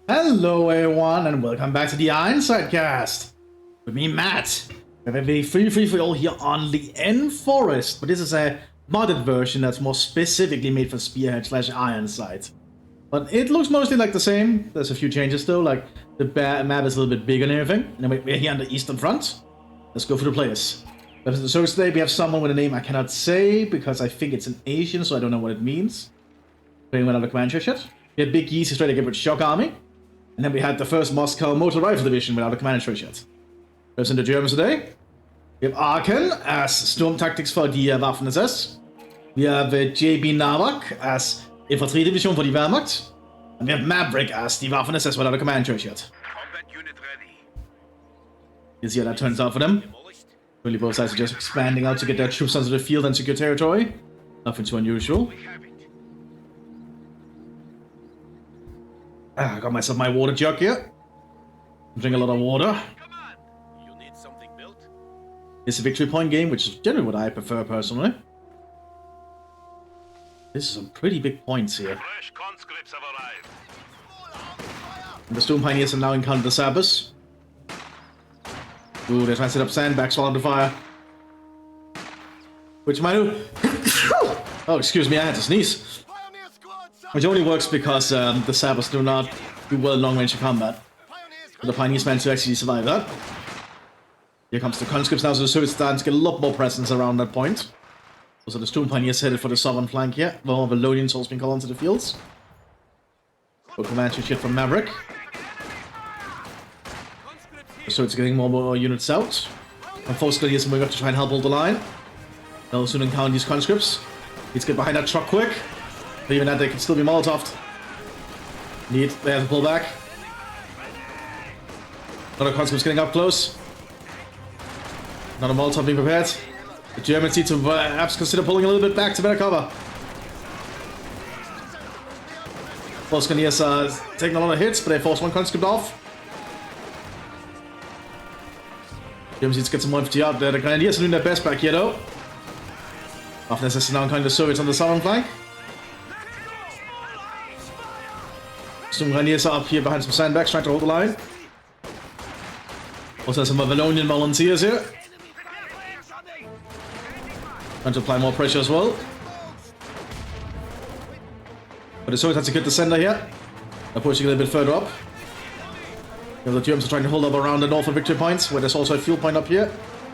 Hello everyone and welcome back to the Ironside cast. With me, Matt. We have a free-for-all here on the End Forest, but this is a modded version that's more specifically made for Spearhead / Ironside. But it looks mostly like the same. There's a few changes though, like the map is a little bit bigger and everything. And then we're here on the eastern front. Let's go for the players. So today we have someone with a name I cannot say because I think it's an Asian, so I don't know what it means. Playing with another Comanche shit. We had Big Yeezy straight again with Shock Army. And then we had the first Moscow Motor Rifle Division without a Comanche yet. There's in the Germans today. We have Aachen as Storm Tactics for the Waffen-SS. We have JB Navak as Infanteriedivision for the Wehrmacht. And we have Maverick as the Waffen-SS without a Comanche yet. You see how that turns out for them. Really both sides are just expanding out to get their troops onto the field and secure territory. Nothing too unusual. I got myself my water jug here. Drink a lot of water. You need something built? It's a victory point game, which is generally what I prefer personally. This is some pretty big points here. Fresh conscripts have arrived. And the Storm Pioneers have now encountered the Sabres. Ooh, they're trying to set up sandbags while under fire. Which might do. Oh, excuse me, I had to sneeze. Which only works because the Sabres do not do well in long-range combat. So the Pioneers managed to actually survive that. Here comes the conscripts now, so the Soviets starting to get a lot more presence around that point. So the Storm Pioneers headed for the southern flank here. More Valonian souls being called onto the fields. Go Comanche shit from Maverick. The Soviets getting more and more units out. And Force Gladiators are moving up to try and help hold the line. They'll soon encounter these conscripts. Let's get behind that truck quick. But even that, they can still be Molotoved. They have to pull back. Another conscript's getting up close. Another Molotov being prepared. The Germans need to perhaps consider pulling a little bit back to better cover. Volscaniers are taking a lot of hits, but they force one conscript off. Germans need to get some more infantry out there. The Grenadiers are doing their best back here, though. After this, now encountering the Soviets on the southern flank. Some Grenadiers are up here behind some sandbags trying to hold the line. Also some Valonian volunteers here. Trying to apply more pressure as well. But the Soviets have secured the center here. They're pushing a little bit further up. The Germans are trying to hold up around the northern victory points, where there's also a fuel point up here.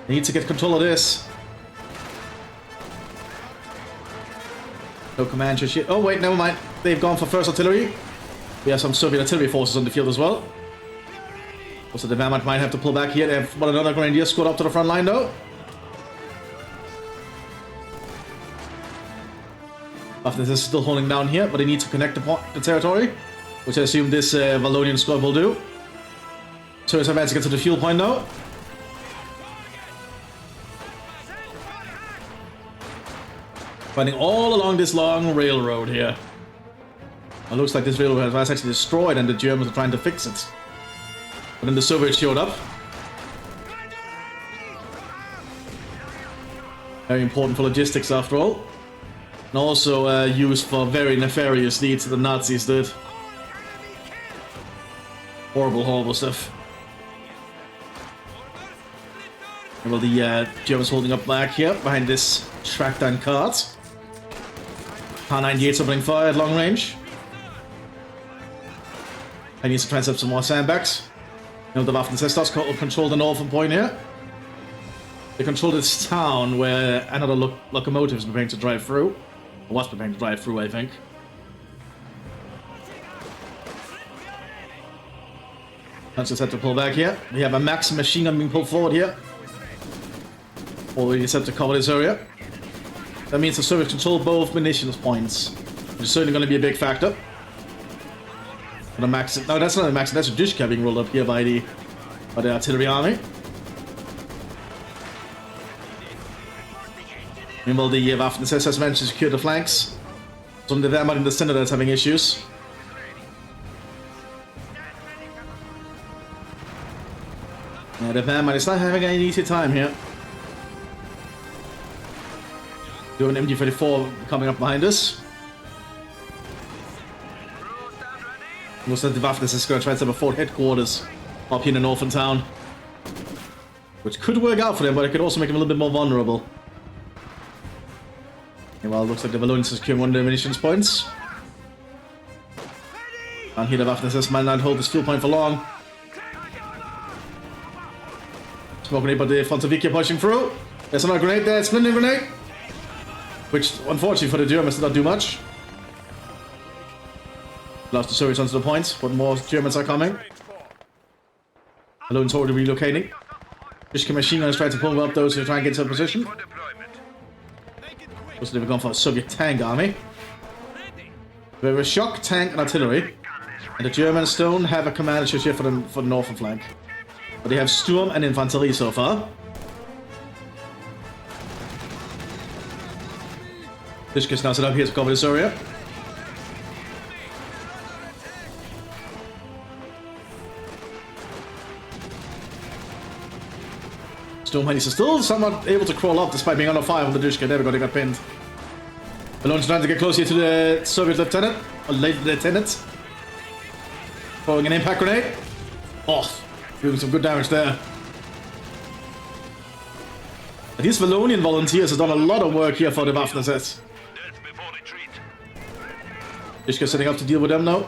They need to get control of this. No Comanche shit. Oh wait, never mind. They've gone for first artillery. We have some Soviet artillery forces on the field as well. Also, the Wehrmacht might have to pull back here. They have another Grenadier squad up to the front line, though. After this is still holding down here, but they need to connect the territory, which I assume this Valonian squad will do. So it's about to get to the fuel point, though. Fighting all along this long railroad here. It looks like this railroad was actually destroyed and the Germans are trying to fix it. But then the Soviets showed up. Very important for logistics after all. And also used for very nefarious deeds that the Nazis did. Horrible, horrible stuff. And well, the Germans holding up back here behind this track down cart. Kar-98's opening fire at long range. I need to try and set up some more sandbags. You know, the Waffen-SS control the northern point here. They control this town where another locomotive is preparing to drive through. Or was preparing to drive through, I think. Let's just have to pull back here. We have a Max machine gun being pulled forward here. Already set to cover this area. That means the Soviets control both munitions points, which is certainly going to be a big factor. And a Max, no, that's not a Max, that's a Dushka being rolled up here by the artillery army. Meanwhile, the Waffen-SS has managed to secure the flanks. Some of the Wehrmacht in the center that's having issues. Yeah, the Wehrmacht is not having any easy time here. We have an MG-34 coming up behind us. Looks like the Mthis is going to try to set up a fort headquarters up here in the northern town. Which could work out for them, but it could also make them a little bit more vulnerable. Meanwhile, it looks like the Valonians secure one of their munitions points. And here the Mthis might not hold this fuel point for long. Smoke grenade, but the Fontavicia pushing through. There's another grenade there, splendid grenade. Which, unfortunately for the Germans, did not do much. Lost the Soviets onto the point, but more Germans are coming. Alone already relocating. Russian machine guns trying to pull up those who try and get to a position. Looks like they've gone for a Soviet tank army. We have a shock, tank, and artillery. And the Germans don't have a command issue here for the northern flank. But they have Sturm and Infanterie so far. Dishka's now set up here to cover this area. Stormheinies are still somewhat able to crawl up despite being under fire from the Dushka. There we go, they got pinned. Balloon's trying to get close here to the Soviet lieutenant, or late lieutenant. Throwing an impact grenade. Oh, doing some good damage there. These Valonian volunteers have done a lot of work here for the Mthis. Dushka setting up to deal with them now.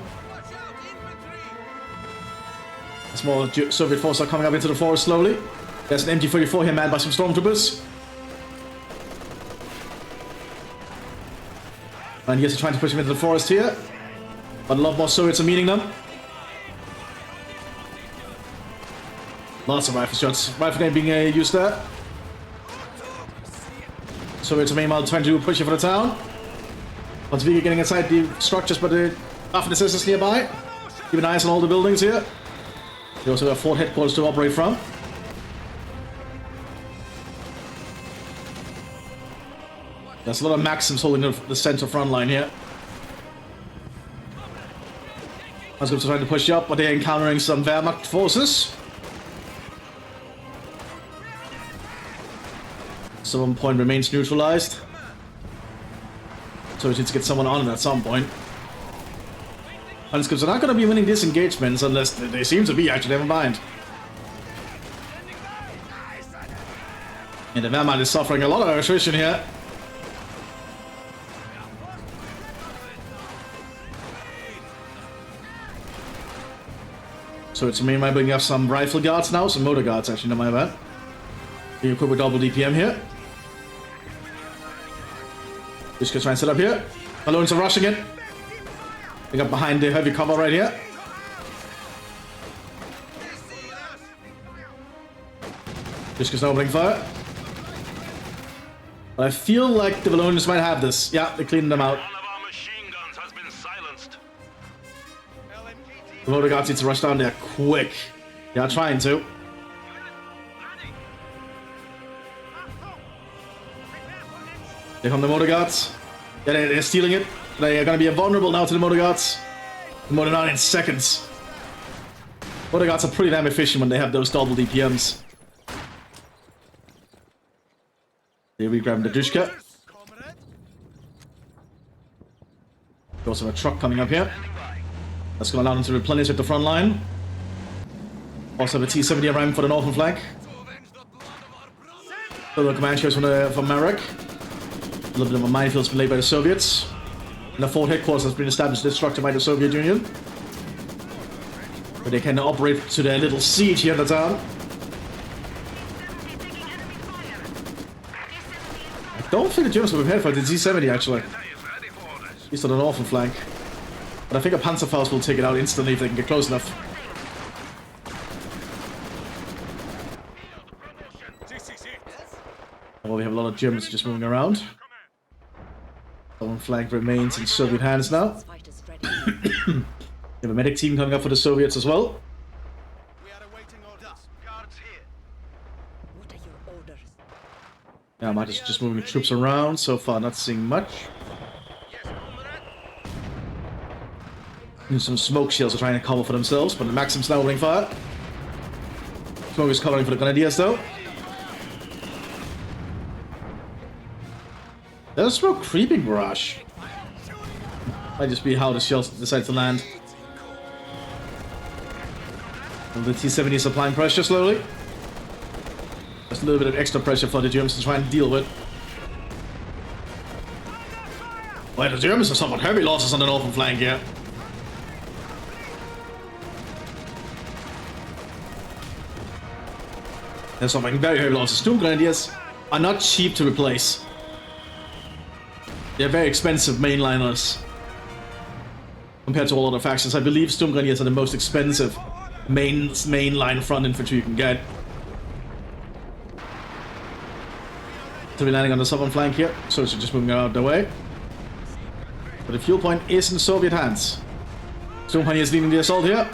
Small Soviet forces are coming up into the forest slowly. There's an MG-34 here manned by some stormtroopers. And yes, they're trying to push him into the forest here. But a lot more Soviets are meeting them. Lots of rifle shots. Rifle grenade being used there. Soviets are meanwhile trying to push it for the town. Once Vega getting inside the structures, but the Mthis is nearby. Keep an eye on all the buildings here. They also have fort headquarters to operate from. There's a lot of Maxims holding the center front line here. Muslims are trying to push up, but they're encountering some Wehrmacht forces. Some point remains neutralized. So we need to get someone on it at some point. Muslims are not going to be winning disengagements unless they seem to be, actually, never mind. And the Wehrmacht is suffering a lot of attrition here. So it's meanwhile bringing up some rifle guards now, some motor guards actually, not my bad. Being equipped with double DPM here. Just gonna try and set up here. Balloons are rushing it. They got behind the heavy cover right here. Just gonna opening fire. But I feel like the balloons might have this. Yeah, they cleaned them out. The motor guards need to rush down there quick. They are trying to. Here come the motor guards. Yeah, they're stealing it. They are going to be vulnerable now to the motor guards. The motor down in seconds. Motor guards are pretty damn efficient when they have those double DPMs. Here we grab the Dushka. We also have a truck coming up here. That's going to allow them to replenish at the front line. Also have a T-70 around for the northern flank. Further command shows from Marek. A little bit of a minefield's been laid by the Soviets. And the fort headquarters has been established and destructed by the Soviet Union. But they can operate to their little siege here in the town. I don't think the Germans were prepared for the T-70 actually. At least on the northern flank. But I think a Panzerfaust will take it out instantly if they can get close enough. Well, we have a lot of Germans just moving around. One flank remains in Soviet hands now. We have a medic team coming up for the Soviets as well. Yeah, Matt is just moving troops around. So far, not seeing much. And some smoke shields are trying to cover for themselves, but the Maxim's now opening fire. Smoke is covering for the Grenadiers though. There's a smoke creeping barrage. Might just be how the shells decide to land. And the T-70 is applying pressure slowly. Just a little bit of extra pressure for the Germans to try and deal with. Well, the Germans have suffered heavy losses on the northern flank here. They're suffering very heavy losses. Storm Grenadiers are not cheap to replace. They're very expensive mainliners compared to all other factions. I believe Storm Grenadiers are the most expensive mainline front infantry you can get. So we're landing on the southern flank here, so it's just moving out of the way. But the fuel point is in Soviet hands. Storm Grenadiers leading the assault here.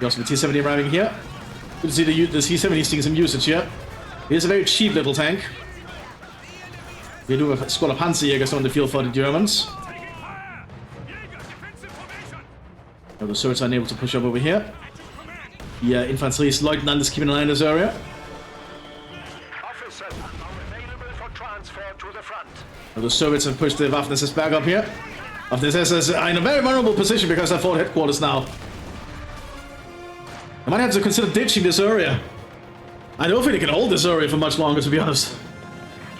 We also have the T-70 arriving here. Good to see the T-70 seeing some usage here. It is a very cheap little tank. We do have a squad of Panzerjägers on the field for the Germans. Now the Swords are unable to push up over here. The Infanterie's Lieutenant is keeping an eye on this area. Officers are available for transfer to the front. Now the Soviets have pushed the Waffen-SS back up here. Waffen-SS are in a very vulnerable position because they're fort headquarters now. I might have to consider ditching this area. I don't think they can hold this area for much longer, to be honest.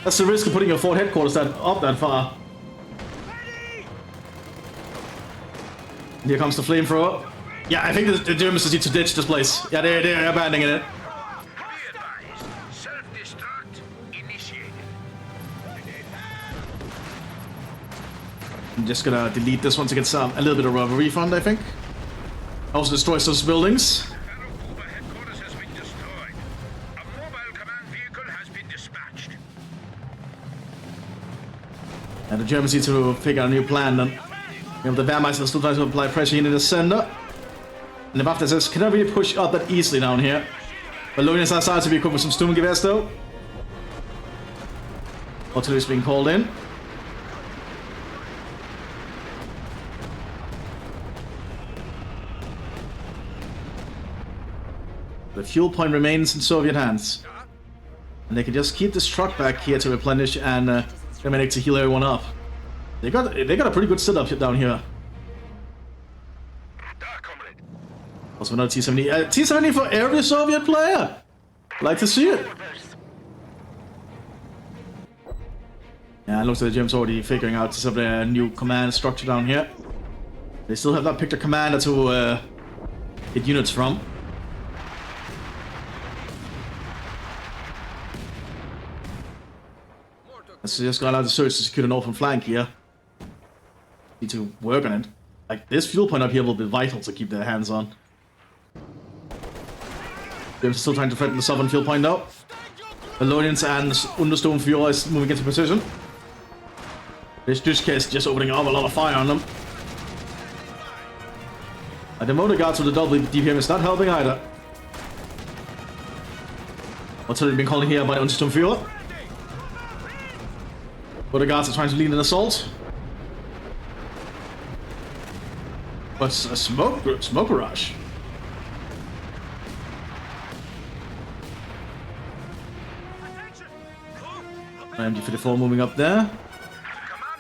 That's the risk of putting your fort headquarters up that far. Here comes the flamethrower. Yeah, I think the Germans just need to ditch this place. Yeah, they're abandoning it. Self-destruct initiated. I'm just gonna delete this one to get a little bit of a refund, I think. Also destroys those buildings. Headquarters has been destroyed. A mobile command vehicle has been dispatched. And the Germans need to figure out a new plan then. You know, the Wehrmacht is still trying to apply pressure into the center. And the Waffen-SS cannot really push up that easily down here. But Lonians are starting to be equipped with some Sturmgewehrs though. Artillery is being called in. The fuel point remains in Soviet hands. And they can just keep this truck back here to replenish and manage to heal everyone up. They got a pretty good setup down here. Also another T-70. T-70 for every Soviet player! Like to see it. Yeah, it looks like the Germans already figuring out some of their new command structure down here. They still have not picked a commander to get units from. Let's just go allow the Surge to secure the northern flank here. Need to work on it. Like, this fuel point up here will be vital to keep their hands on. They're still trying to threaten the southern fuel point though. The Lonians and Untersturmführer is moving into position. This Duschke is just opening up a lot of fire on them. The motor guards with the double DPM is not helping either. What's already been called here by the Untersturmführer. Motor guards are trying to lead an assault. But a smoke rush. MG-54 moving up there. Command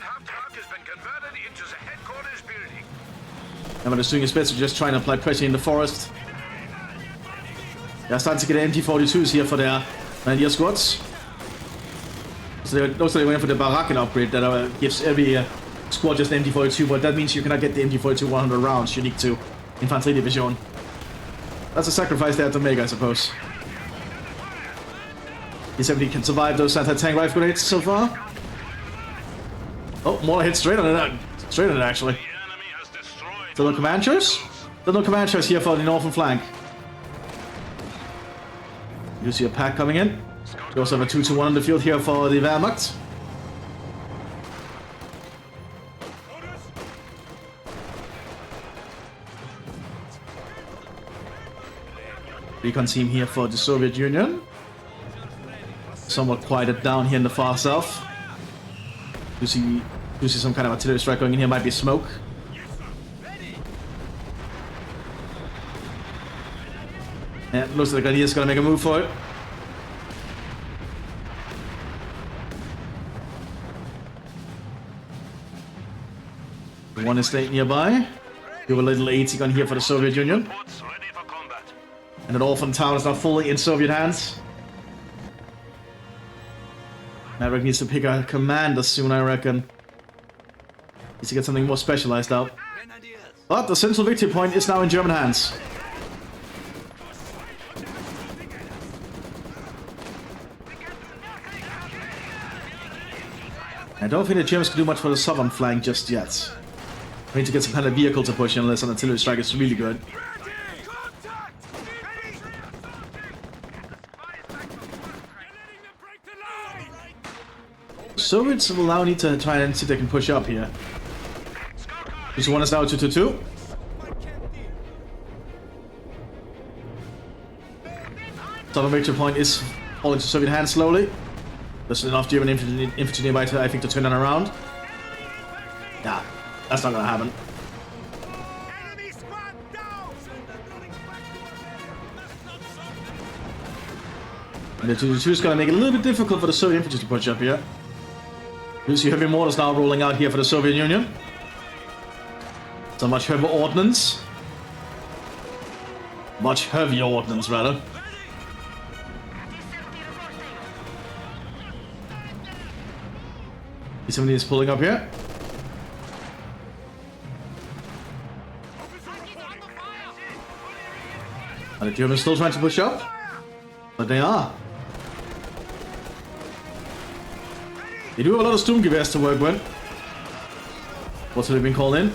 hub truck has been converted into the headquarters building. And is doing his best to just try and apply pressure in the forest. They're starting to get MG-42s here for their Grenadier squads. So they went for the Barakken upgrade that gives every squad just an MG-42, but that means you cannot get the MG-42 100 rounds unique to Infanterie Division. That's a sacrifice they have to make, I suppose. T-70 can survive those anti-tank rifle grenades so far. Oh, more hit straight on it. Straight on it, actually. Still no command choice? Still no command choice here for the northern flank. You see a pack coming in. We also have a 2-2-1 on the field here for the Wehrmacht. Recon team here for the Soviet Union. Somewhat quieted down here in the far south. You see some kind of artillery strike going in here. Might be smoke. And looks like the Grenadiers gonna make a move for it. One is staying nearby. We have a little AT gun here for the Soviet Union. Ready for combat. And an orphan town is now fully in Soviet hands. Maverick needs to pick a commander soon, I reckon. Needs to get something more specialized out. But the central victory point is now in German hands. I don't think the Germans can do much for the southern flank just yet. We need to get some kind of vehicle to push in unless an artillery strike is really good. Soviets will now need to try and see if they can push up here. This one is now 2-2-2. Southern victory point is falling to Soviet hands slowly. There's enough German infantry nearby to, I think, to turn that around. Yeah, that's not gonna happen. And the 2-2 is gonna make it a little bit difficult for the Soviet infantry to push up here. You see heavy mortars now rolling out here for the Soviet Union. So much heavy ordnance. Much heavier ordnance, rather. Somebody is pulling up here. Are the Germans still trying to push up? But they are. They do have a lot of Sturmgewehrs to work with. What's they been called in?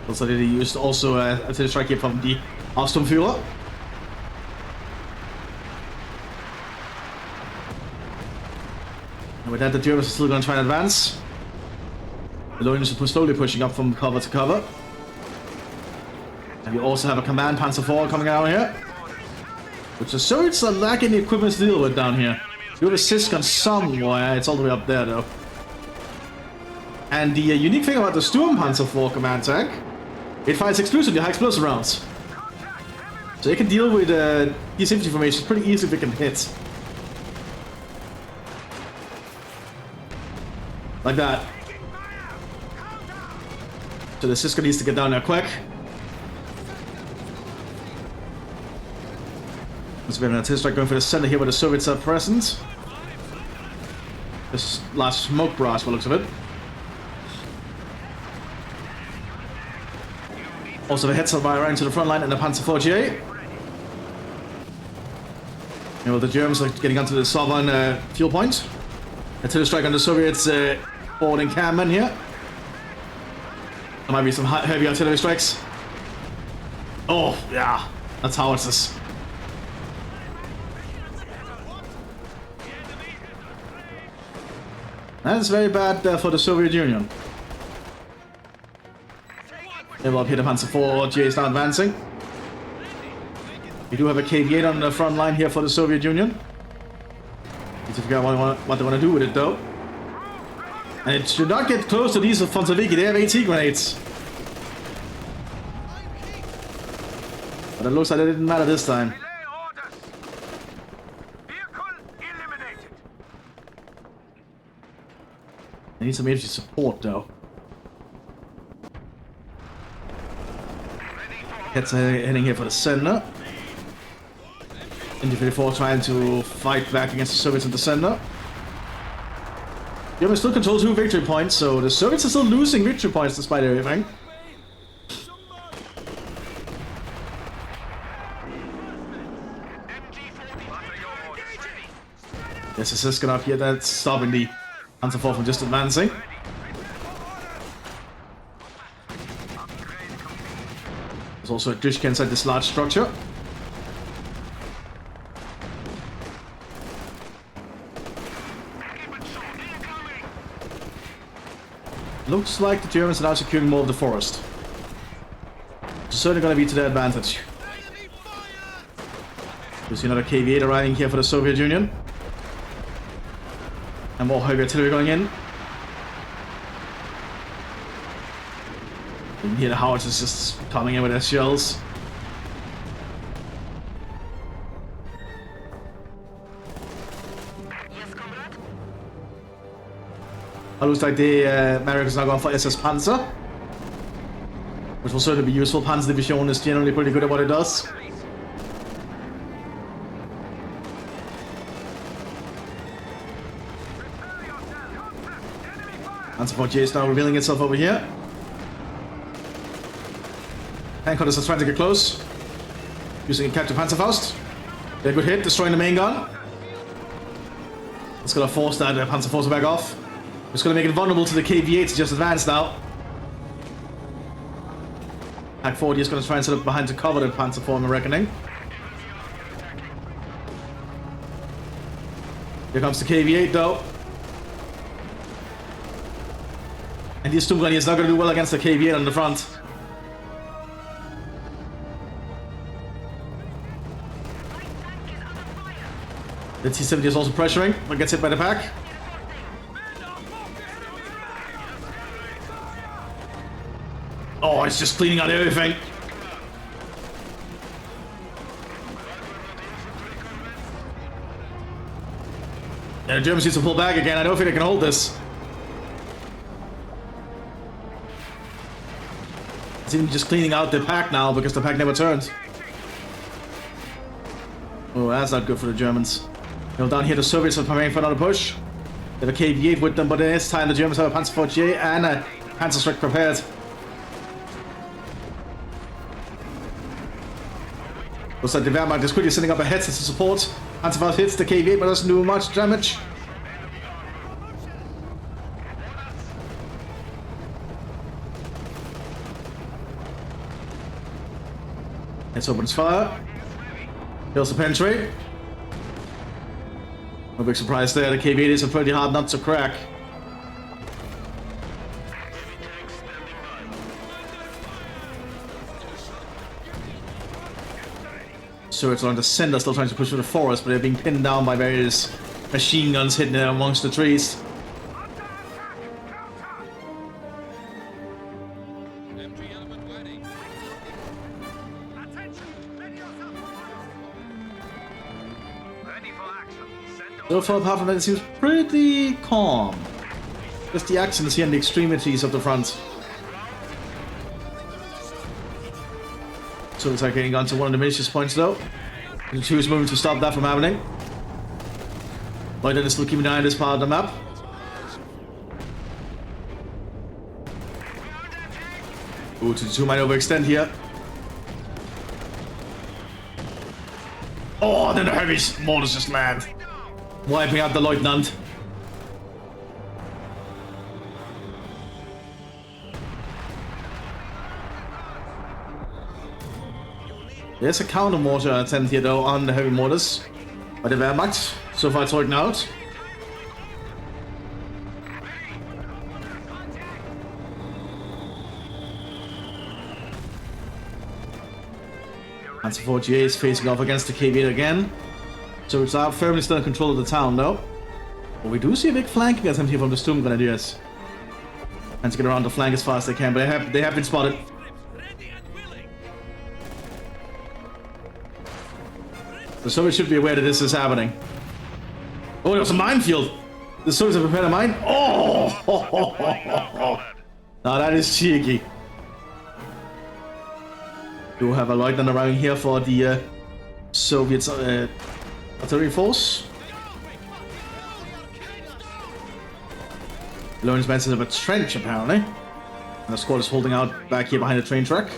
Also, they used also a strike here from the Sturmführer. And with that, the Germans are still going to try and advance. The Lonians are slowly pushing up from cover to cover. And we also have a command Panzer IV coming out here. Which the Soviets are lacking the equipment to deal with down here. You have a Sysgun somewhere, it's all the way up there though. And the unique thing about the Sturmpanzer IV command tank, it fires exclusively high explosive rounds. So it can deal with these infantry formations pretty easily if it can hit. Like that. So the Sysgun needs to get down there quick. So we have an artillery strike going for the center here where the Soviets are present. This last smoke barrage, by the looks of it. Also the heads are right into the front line and the Panzer IV GA. And well, the Germans are getting onto the southern fuel point. Artillery strike on the Soviets forward encampment here. There might be some heavy artillery strikes. Oh, yeah. That's how it's this. That's very bad for the Soviet Union. They will up here the Panzer IV GA is now advancing. We do have a KV-8 on the front line here for the Soviet Union. Need to figure out what they want to do with it though. And it should not get close to these Fonzaviki, they have AT grenades. But it looks like it didn't matter this time. They need some infantry support though. Heads heading here for the center. Infantry 4 trying to fight back against the Soviets in the center. Germany still control 2 victory points, so the Soviets are still losing victory points despite everything. There's a Sysgun up here that's stopping the Panzer IV from just advancing. There's also a Dushka inside this large structure. Looks like the Germans are now securing more of the forest. It's certainly going to be to their advantage. We see another KV-8 arriving here for the Soviet Union. And more heavy artillery going in. And here the howitzers just coming in with their shells. It looks like the Americans are going for SS Panzer, which will certainly be useful. Panzer Division is generally pretty good at what it does. Panzer 4J is now revealing itself over here. Handcutters are trying to get close, using a captive Panzerfaust. A good hit, destroying the main gun. It's gonna force that Panzerfaust back off. It's gonna make it vulnerable to the KV-8 to just advance now. Pack 40 is gonna try and set up behind to cover the Panzer IV, I'm reckoning. Here comes the KV-8 though. And the Sturmgrenadier is not gonna do well against the KV-8 on the front. The T-70 is also pressuring, but gets hit by the pack. Oh, it's just cleaning out everything. Yeah, the Germans need to pull back again. I don't think they can hold this. It's even just cleaning out the pack now because the pack never turned. Oh, that's not good for the Germans. You know, down here the Soviets are preparing for another push. They have a KV-8 with them, but this time the Germans have a Panzer IV and a Panzerschreck prepared. Looks like the Wehrmacht is quickly sending up ahead to support. Panzerfaust hits the KV-8 but doesn't do much damage. Let's open its fire. Kills the penetrate. No big surprise there, the KV-8 is a pretty hard nut to crack. So it's on the center, still trying to push through the forest, but they're being pinned down by various machine guns hidden there amongst the trees. So far, apart from that, it seems pretty calm. Just the accents here and the extremities of the front. So it's like getting onto one of the malicious points though. The 2 is moving to stop that from happening. White is still keeping an eye on this part of the map. Ooh, 2 might overextend here. Oh, then the heavy mortars just land. Wiping out the Lieutenant. There's a counter mortar attempt here though on the heavy mortars by the Wehrmacht. So far it's working out. Panzer 4J is facing off against the KV-8 again. So it's firmly still in control of the town though. But we do see a big flanking attempt here from the Sturmgrenadiers. Trying to get around the flank as fast as they can, but they have been spotted. The Soviets should be aware that this is happening. Oh, there's a minefield! The Soviets have prepared a mine? Oh! Now that is cheeky. Do have a lieutenant arriving here for the Soviets artillery force. Lawrence Benson of a trench apparently. And the squad is holding out back here behind the train track.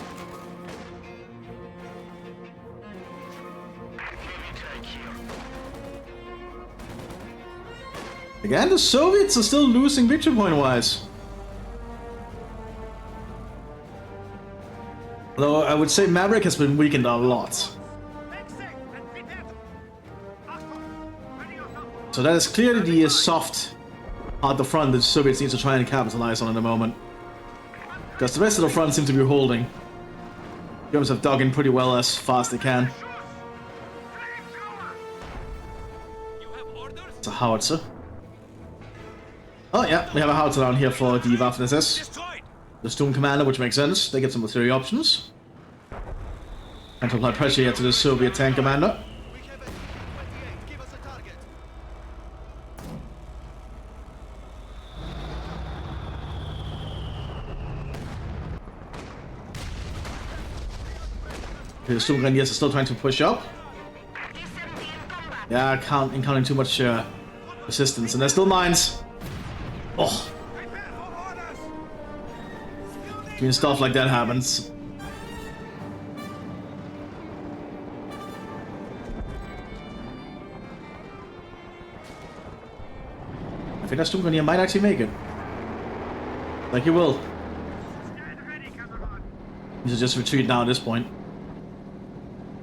Again, the Soviets are still losing victory point-wise. Although I would say Maverick has been weakened a lot. So that is clearly the soft part of the front that the Soviets need to try and capitalize on at the moment. Because the rest of the front seems to be holding. The Germans have dug in pretty well as fast as they can. It's a howitzer. Oh yeah, we have a howitzer down here for the Waffen-SS. The Sturm Commander, which makes sense. They get some artillery options. And to apply pressure here to the Soviet tank commander. The Storm Grenadiers are still trying to push up. Yeah, encountering too much resistance, and there's still mines. Oh. When stuff like that happens. I think that Storm Grenadier might actually make it. Like he will. He's just retreat now at this point.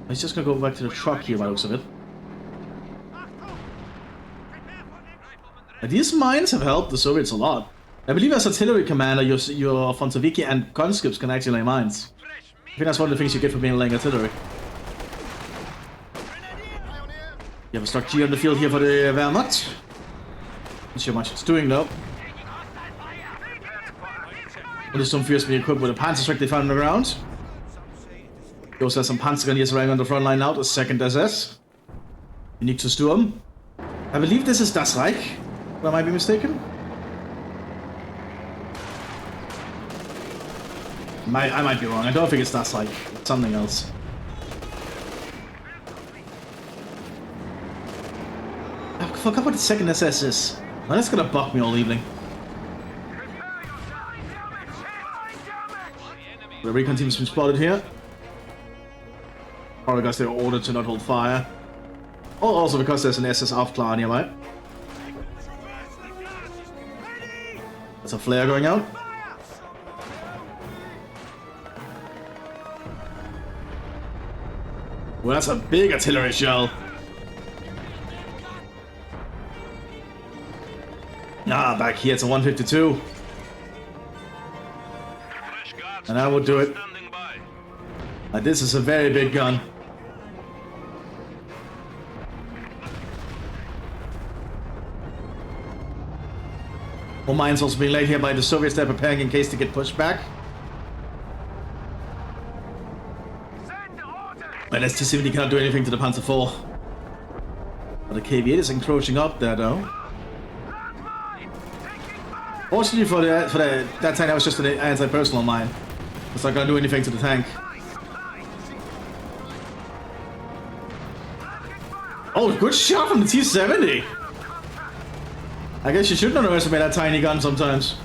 He's just gonna go back to the truck here by the looks of it. These mines have helped the Soviets a lot. I believe as artillery commander, your Fonsoviki and conscripts can actually lay mines. I think that's one of the things you get for being laying artillery. You have a stock G on the field here for the Wehrmacht. Not sure much it's doing though. Well, some fears being equipped with a Panzerstrike they found on the ground. He also has some Panzergrenadiers running on the front line now, the 2nd SS. Unique to Sturm. I believe this is Das Reich, if I might be mistaken. I might be wrong, I don't think it's Das Reich, it's something else. I forgot what the 2nd SS is. Well, that's gonna bug me all evening. The recon team's been spotted here. Probably because they were ordered to not hold fire. Or also because there's an SS Aufklar nearby. There's a flare going out. Well, that's a big artillery shell. Ah, back here it's a 152. And I will do it. This is a very big gun. More mines also being laid here by the Soviets. They're preparing in case to get pushed back. But ST-70 cannot do anything to the Panzer IV. But the KV-8 is encroaching up there though. Fortunately for that tank, that was just an anti-personal mine. It's not gonna do anything to the tank. Oh, good shot from the T-70! I guess you shouldn't underestimate that tiny gun sometimes.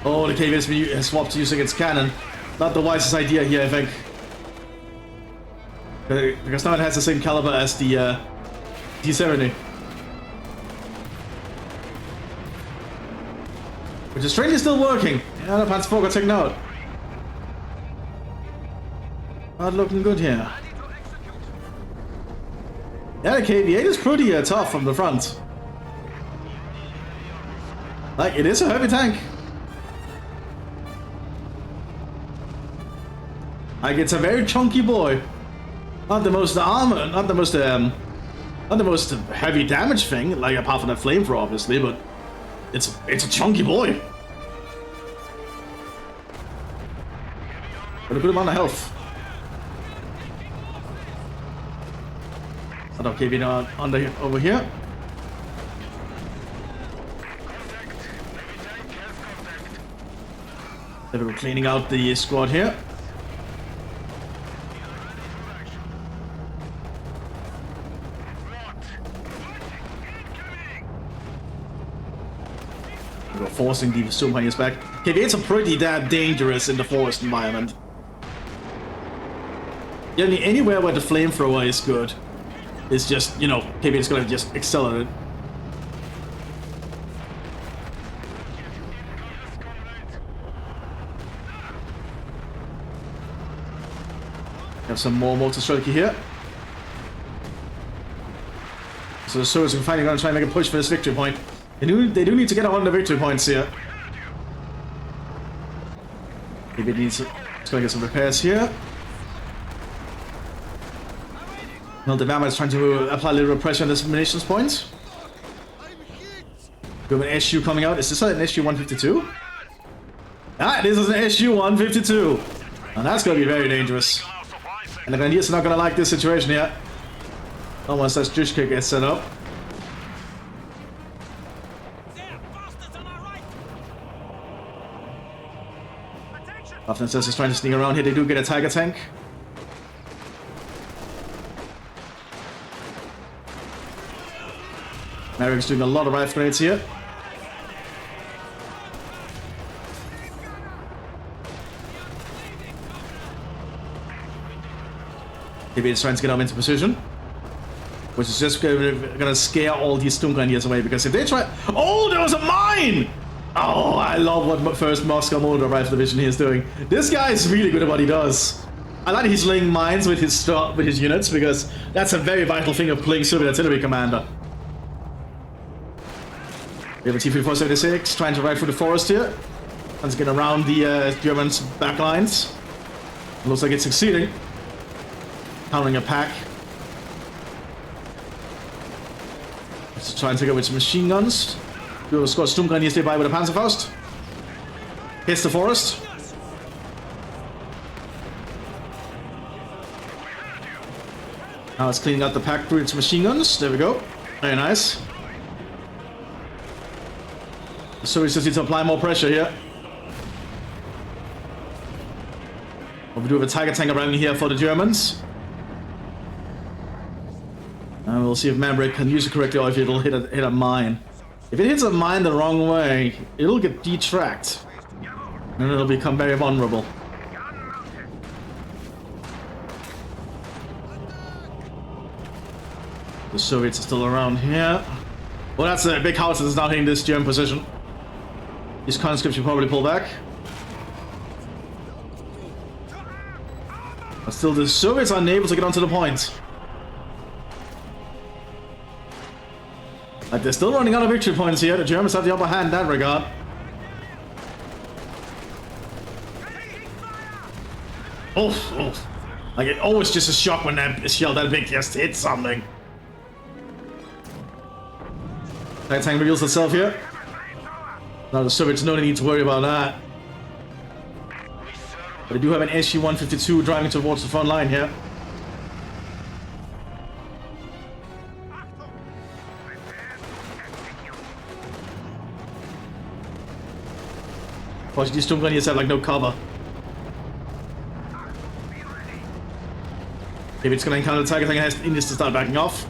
Oh, the KV has swapped to using its cannon. Not the wisest idea here, I think. Because now it has the same caliber as the T-70. Which is strangely still working. Yeah, the Panzer IV got taken out. Not looking good here. Yeah, the KV-8 is pretty tough from the front. Like, it is a heavy tank. Like, it's a very chunky boy. Not the most armor, not the most heavy damage thing, like apart from that flamethrower, obviously, but it's a chunky boy. Got a good amount of health. Another KV over here. Then we're cleaning out the squad here. We're forcing the Sturmheinis back. KV-8s are pretty damn dangerous in the forest environment. Yeah, anywhere where the flamethrower is good. It's just, you know, KV-8 is gonna just accelerate. Have some more mortar strike here. So the Soviets are finally gonna try and make a push for this victory point. They do need to get on the victory points here. KV-8 needs it's gonna get some repairs here. Well, the Wehrmacht is trying to apply a little pressure on this munitions point. We have an SU coming out. Is this an SU-152? Ah, this is an SU-152. And that's going to be very dangerous. And the Grenadiers are not going to like this situation yet. Not once that Jushka gets set up. Mthis is trying to sneak around here. They do get a Tiger tank. Merrick's doing a lot of rifle grenades here. Maybe he's trying to get them into position. Which is just gonna scare all these Sturmgrenadiers away, because if they try... Oh, there was a mine! Oh, I love what first Moscow Motor Rifle Division here is doing. This guy is really good at what he does. I like that he's laying mines with his units, because that's a very vital thing of playing Soviet artillery commander. We have a T-3476 trying to ride through the forest here. Trying to get around the Germans' back lines. Looks like it's succeeding. Countering a pack. Let's try and take out with some machine guns. Do a score Sturmgrenadiers nearby with a Panzerfaust. Hits the forest. Now it's cleaning out the pack through its machine guns. There we go. Very nice. So we just need to apply more pressure here. We do have a Tiger tank around here for the Germans. And we'll see if Maverick can use it correctly or if it'll hit a mine. If it hits a mine the wrong way, it'll get detracked. And it'll become very vulnerable. The Soviets are still around here. Well, that's a big house that's now hitting this German position. These conscripts should probably pull back. But still, the Soviets are unable to get onto the point. Like, they're still running out of victory points here. The Germans have the upper hand in that regard. Oof, oof. Like, it always just a shock when that shell that big just hits something. That tank reveals itself here. Now the Soviets no need to worry about that. But they do have an SU-152 driving towards the front line here. Unfortunately, these Sturmgrenadiers have like no cover. Maybe it's gonna encounter the Tiger tank and it needs to start backing off.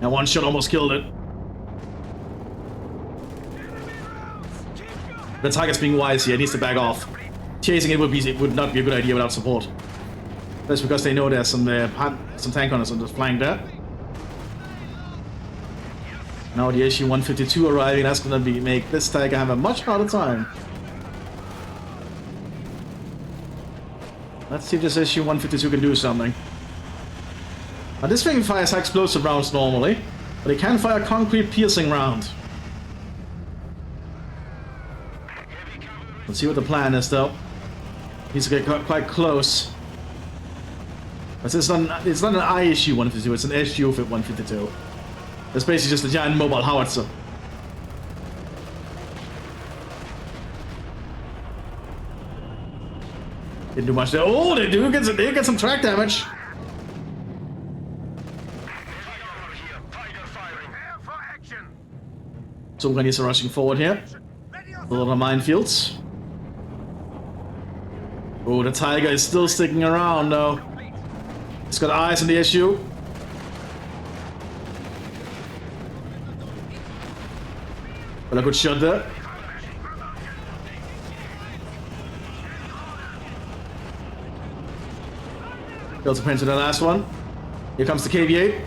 Now one shot almost killed it. The Tiger's being wise here, it needs to back off. Chasing it would not be a good idea without support. That's because they know there's some tank runners on the flank there. Now the SU-152 arriving, that's gonna make this Tiger have a much harder time. Let's see if this SU-152 can do something. Now this thing fires explosive rounds normally, but it can fire a concrete piercing round. Let's see what the plan is though. Needs to get quite close. But it's not an ISU-152, it's an SU-152. It's basically just a giant mobile howitzer. Didn't do much there. Oh, they get some track damage. So Sturmgrenadiers are rushing forward here. A lot of minefields. Oh, the Tiger is still sticking around though. It's got eyes on the SU. Well, a good shot there. Builds a print to the last one. Here comes the KV-8.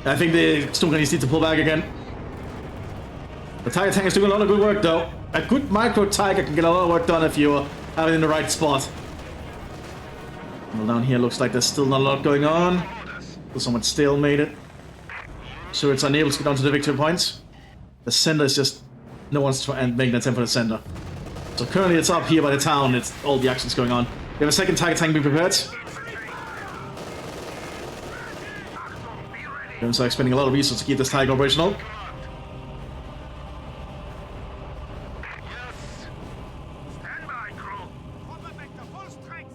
I think the Sturmgrenadiers need to pull back again. The Tiger tank is doing a lot of good work though. A good micro Tiger can get a lot of work done if you have it in the right spot. Well, down here looks like there's still not a lot going on. Somewhat stalemated. So it's unable to get onto the victory points. The center is just... no one's trying to make an attempt for the center. So currently it's up here by the town. It's all the action's going on. We have a second Tiger tank being prepared. Ironside are spending a lot of resources to keep this Tiger operational.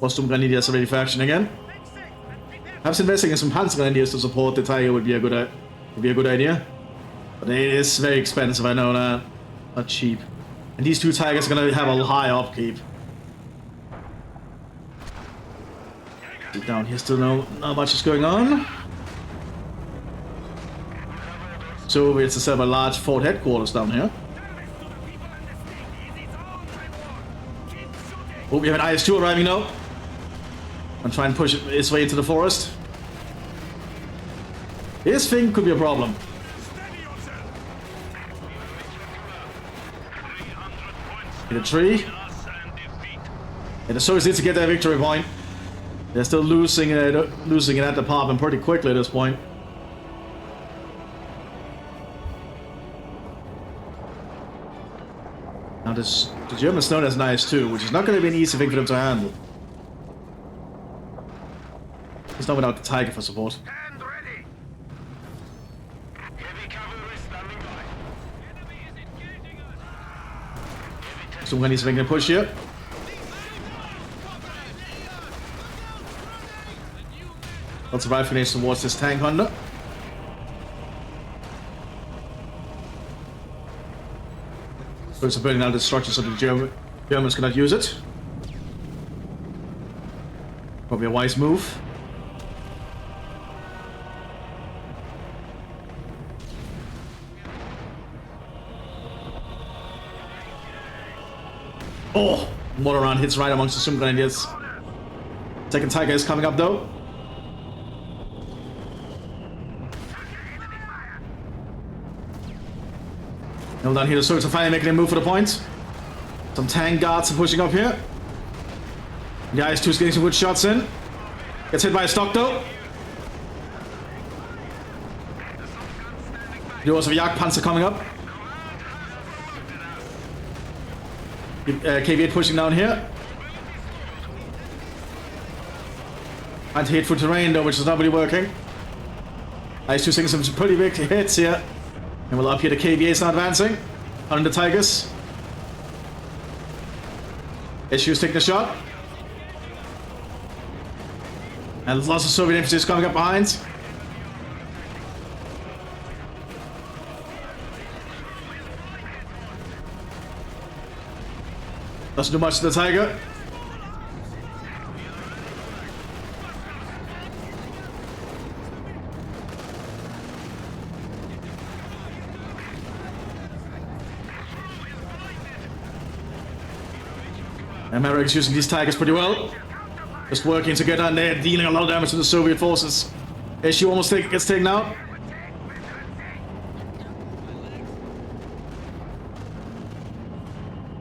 Sturmgrenadiers are ready for action again. Perhaps investing in some Panzer Grenadiers to support the Tiger would be a good idea. But it is very expensive, I know that. Not cheap. And these two Tigers are gonna have a high upkeep. Down here still not much is going on. So it's to set up a large fort headquarters down here. Oh, we have an IS-2 arriving now. I'm trying to push its way into the forest. This thing could be a problem. Hit a tree. And the Soviets need to get their victory point. They're still losing in that department pretty quickly at this point. Now the Germans know that's nice too, which is not going to be an easy thing for them to handle. It's not without the Tiger for support. Stand ready. Heavy cavalry standing by. Enemy is engaging us. So when he's making a push here. Lots of rifle grenades towards this tank hunter. First, burning out the structure so the Germans cannot use it. Probably a wise move. Oh! Mortar round hits right amongst the Sum Grenadiers. Second Tiger is coming up though. Well done here, the Soviets are finally making a move for the point. Some tank guards are pushing up here. The IS-2 is getting some good shots in. Gets hit by a stock though. There was a Jagdpanzer coming up. KV-8 pushing down here. Anti-hit for terrain though, which is not really working. IS-2 seeing some pretty big hits here. And we'll up here, the KVA is now advancing. On the Tigers. SU's taking a shot. And lots of Soviet infantry is coming up behind. Doesn't do much to the Tiger. America's using these Tigers pretty well. Just working together and they're dealing a lot of damage to the Soviet forces. SU almost gets taken out.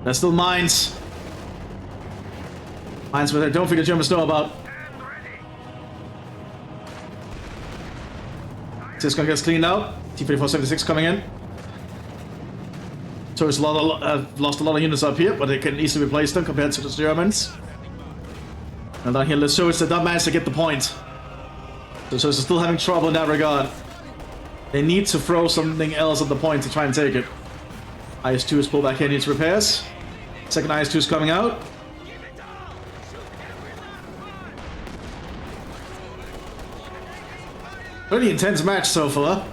There's still mines. Mines that I don't think the Germans know about. This gun gets cleaned out. T-3476 coming in. So it's lost a lot of units up here, but they can easily replace them compared to the Germans. And down here, the Soviets did not manage to get the point. The Soviets are still having trouble in that regard. They need to throw something else at the point to try and take it. IS-2 is pulled back in, needs repairs. Second IS-2 is coming out. Pretty intense match so far.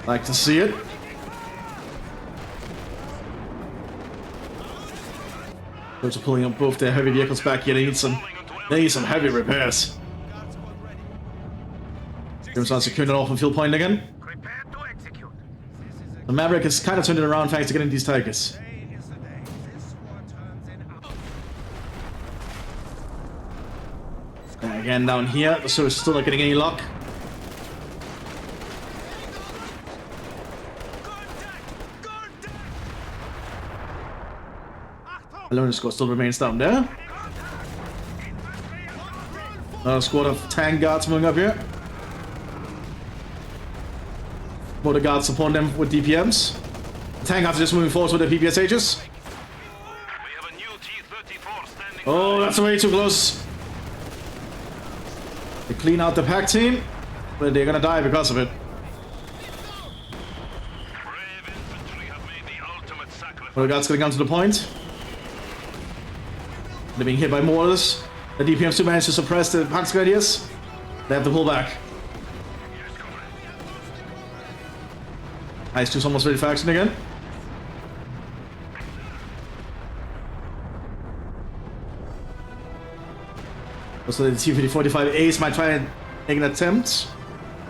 Like to see it. Those are pulling up both their heavy vehicles back here. They need some heavy repairs. Germans are securing an open field point again. The Maverick is kind of turned it around thanks to getting these Tigers. And again down here, the Soviets still not getting any luck. Alone squad still remains down there. Another squad of tank guards moving up here. Motor guards supporting them with DPMs. The tank guards are just moving forward with their PPSHs. Oh, that's way too close. They clean out the pack team, but they're gonna die because of it. Motor guards gonna come to the point. They're being hit by mortars. The DPMs do manage to suppress the Panzer Grenadiers. They have to pull back. Ice 2's almost ready for action again. So the T-5045 Ace might try and make an attempt,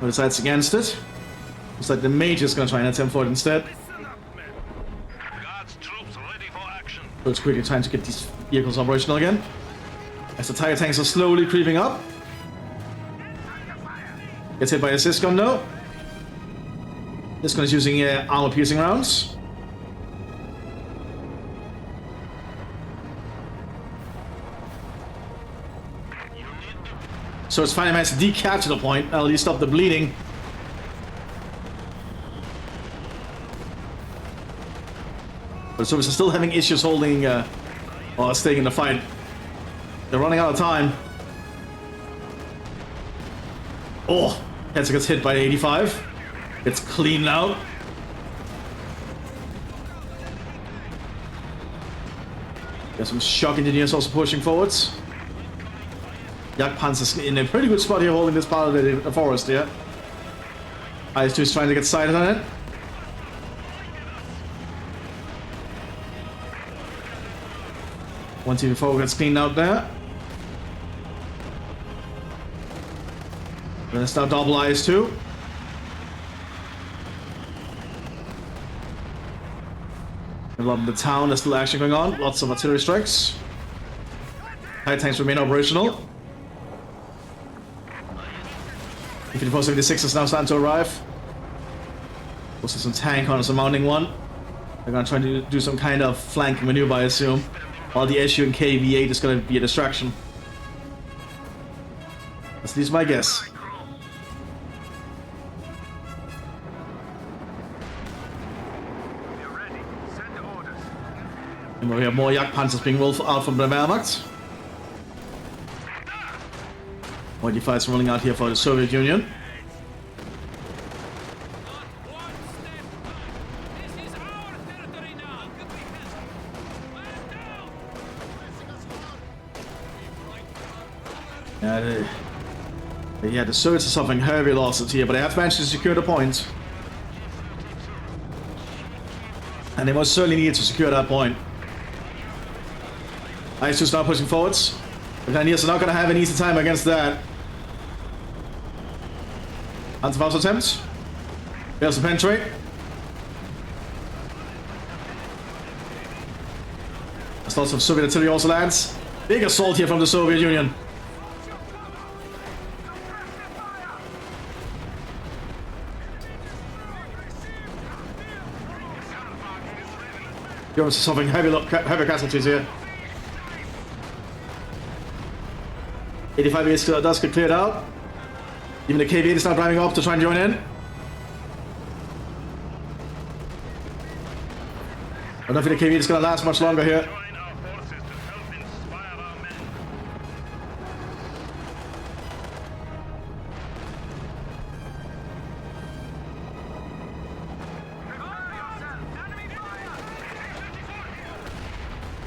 but decides against it. Looks like the Mage is going to try and attempt for it instead. Guards troops ready for action. So it's quickly trying to get these vehicles operational again. As the Tiger tanks are slowly creeping up. Gets hit by a Cis gun though. This gun is using armor piercing rounds. So it's finally managed to decapture the point, at least stop the bleeding. But Service is still having issues holding or staying in the fight. They're running out of time. Oh, Hetzer gets hit by 85. Gets cleaned out. Got some shock engineers also pushing forwards. Jagdpanzer's in a pretty good spot here holding this part of the forest here. IS-2 is trying to get sighted on it. Once before gets cleaned out there. Then it's now double IS-2. A lot of the town, there's still action going on. Lots of artillery strikes. High tanks remain operational. T-5476 is now starting to arrive. Also some tank hunters are mounting one. They're gonna try to do some kind of flanking maneuver, I assume. While the SU and KV-8 is gonna be a distraction. That's at least my guess. And we have more Jagdpanzers being rolled out from the Wehrmacht. More D5s rolling out here for the Soviet Union. Yeah, the Soviets are suffering heavy losses here, but they have managed to secure the point. And they most certainly need to secure that point. IS-2's now pushing forwards. The Pioneers are not going to have an easy time against that. Antifaust attempt. Fails to penetrate. As lots of Soviet artillery also lands. Big assault here from the Soviet Union. Germans are suffering heavy casualties here. 85 does get cleared out. Even the KV-8 is now driving up to try and join in. I don't think the KV-8 is going to last much longer here.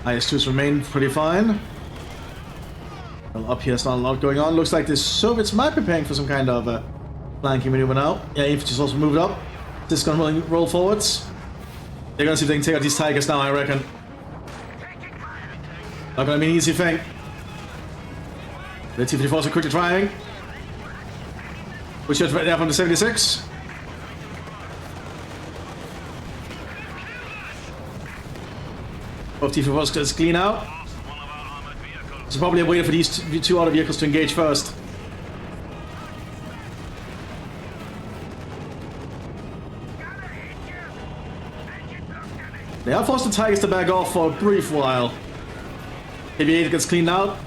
IS-2s remain pretty fine. Well, up here, it's not a lot going on. Looks like the Soviets might be preparing for some kind of flanking maneuver now. Yeah, infantry's also moved up. This is going to roll forwards. They're going to see if they can take out these Tigers now, I reckon. Not going to be an easy thing. The T-54s are quickly trying. Which is right there from the 76. Both T-54s gets clean out. So probably waiting for these two other vehicles to engage first. They have forced the Tigers to back off for a brief while. KV-8 gets cleaned out.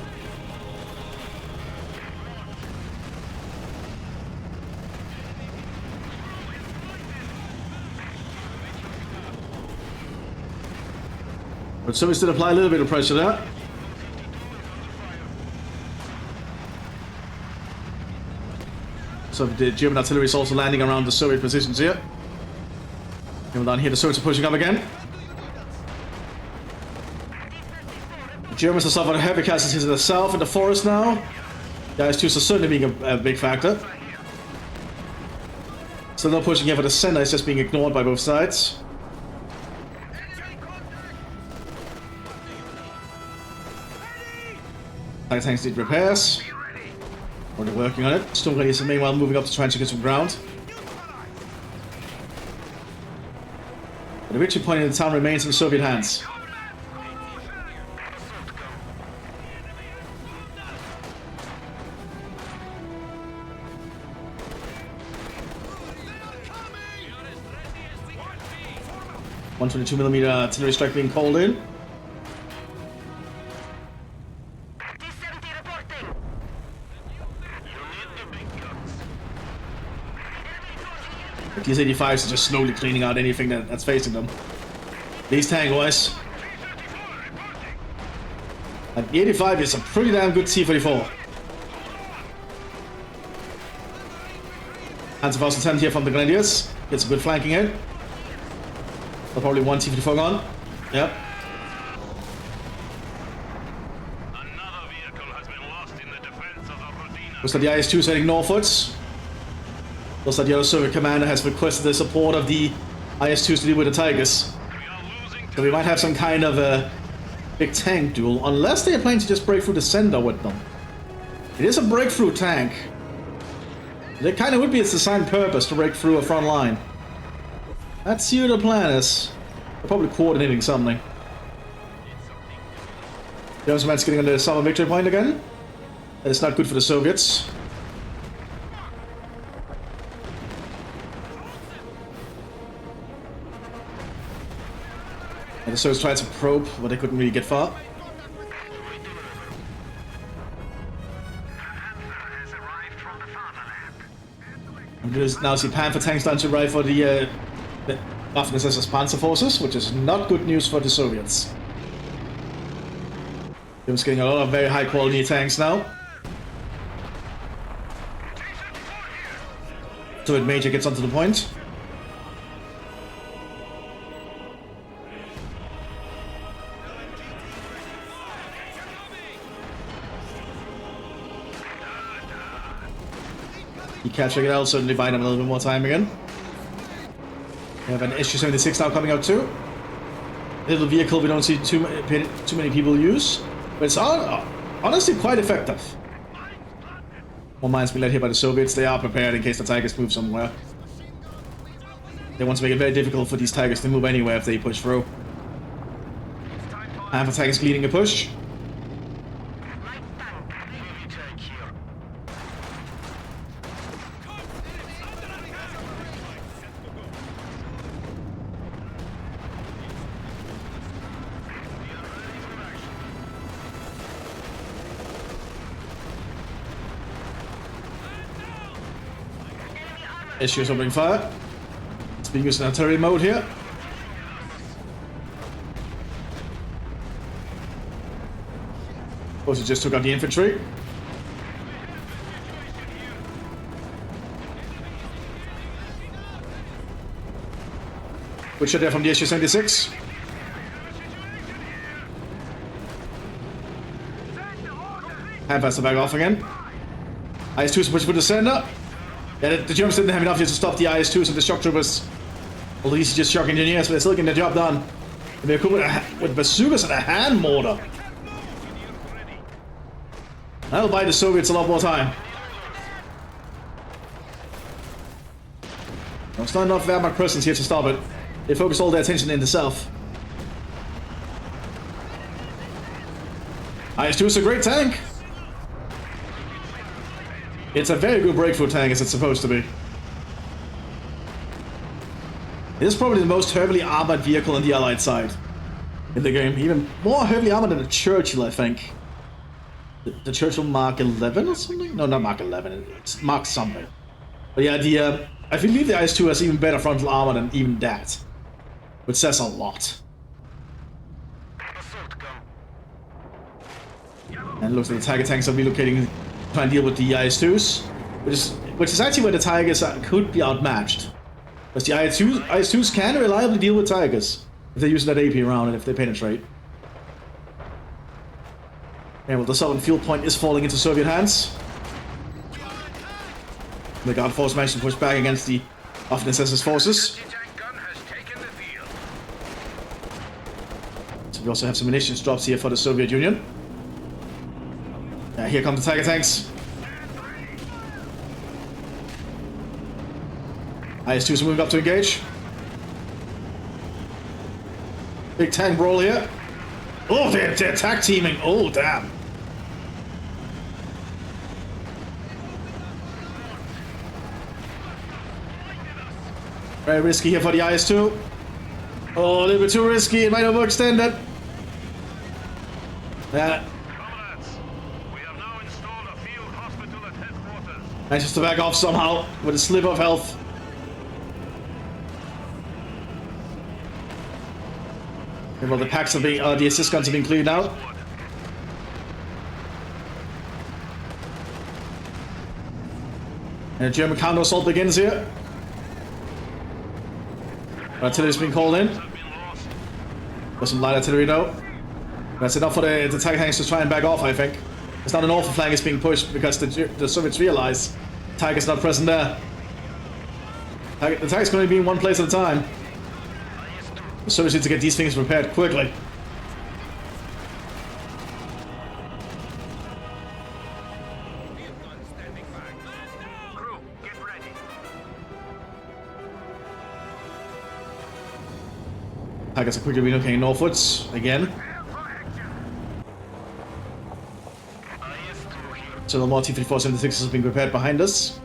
But Soviets did apply a little bit of pressure there. So the German artillery is also landing around the Soviet positions here. Coming down here, the Soviets are pushing up again. The Germans are suffering heavy casualties in the south in the forest now. The IS-2s are certainly being a big factor. Still not pushing here for the center, it's just being ignored by both sides. Tiger tanks need repairs. Or they're working on it. Storm Ready is meanwhile moving up to try and get some ground. The victory point in the town remains in Soviet hands. .122mm artillery strike being called in. These 85s are just slowly cleaning out anything that's facing them. These tank wise. And the 85 is a pretty damn good T-44. Hands of 1010 here from the Grenadiers. Gets a good flanking hit. They'll probably one T-44 gone. Yep. Another vehicle has been lost in the defense of the Rodina. Looks like the IS-2 heading northwards. Looks like the other Soviet commander has requested the support of the IS-2s to deal with the Tigers. So we might have some kind of a big tank duel, unless they are planning to just break through the center with them. It is a breakthrough tank. It kind of would be its designed purpose to break through a front line. Let's see what the plan is. They're probably coordinating something. The Ironside getting on the summer victory point again. That is not good for the Soviets. And the Soviets tried to probe, but they couldn't really get far. And we now see Panther tanks starting to arrive for the Waffen-SS Panzer forces, which is not good news for the Soviets. They're getting a lot of very high quality tanks now. Soviet Major gets onto the point. He capturing it out, certainly buying him a little bit more time again. We have an SU-76 now coming out too. Little vehicle we don't see too many people use, but it's honestly quite effective. More mines being let here by the Soviets. They are prepared in case the Tigers move somewhere. They want to make it very difficult for these Tigers to move anywhere if they push through. And for Tigers leading a push. Issues opening fire. It's being used in artillery mode here. Also just took out the infantry. Good shot there from the SU-76. Handfast to back off again. IS-2 push for the center. Yeah, the Germans didn't have enough to stop the IS-2s and the shock troopers. Well, these are just shock engineers, but they're still getting the job done. And they're cool with bazookas and a hand mortar. That'll buy the Soviets a lot more time. There's not enough Wehrmacht presence here to stop it. They focus all their attention in the south. IS-2 is a great tank. It's a very good breakthrough tank, as it's supposed to be. It is probably the most heavily armored vehicle on the Allied side in the game. Even more heavily armored than the Churchill, I think. The Churchill Mark 11 or something? No, not Mark 11. It's Mark something. But yeah, I believe the IS-2 has even better frontal armor than even that. Which says a lot. And it looks like the Tiger tanks are relocating, trying to deal with the IS-2s, which is actually where the Tigers could be outmatched. Because the IS-2s can reliably deal with Tigers if they're using that AP round and if they penetrate. And well, the southern field point is falling into Soviet hands. The guard force managed to push back against the Mthis' forces. Anti-tank gun has taken the field. So we also have some munitions drops here for the Soviet Union. Yeah, here come the Tiger tanks. IS-2 is moving up to engage. Big tank brawl here. Oh, they're attack teaming. Oh, damn. Very risky here for the IS-2. Oh, a little bit too risky. It might overextend it. Yeah. Comrades, we have now installed a field hospital at headquarters. Manages to back off somehow with a sliver of health. Okay, well, the packs are being, the assist guns are being cleared out. And a German counter assault begins here. Artillery's been called in. Got some light artillery though. That's enough for the Tiger tanks to try and back off, I think. It's not an awful flank is being pushed because the Soviets realize Tiger's not present there. The Tiger's going to be in one place at a time. The Soviets need to get these things prepared quickly. Crew, get ready. Tigers are quickly relocating northwards again. So the more T-3476s have been prepared behind us.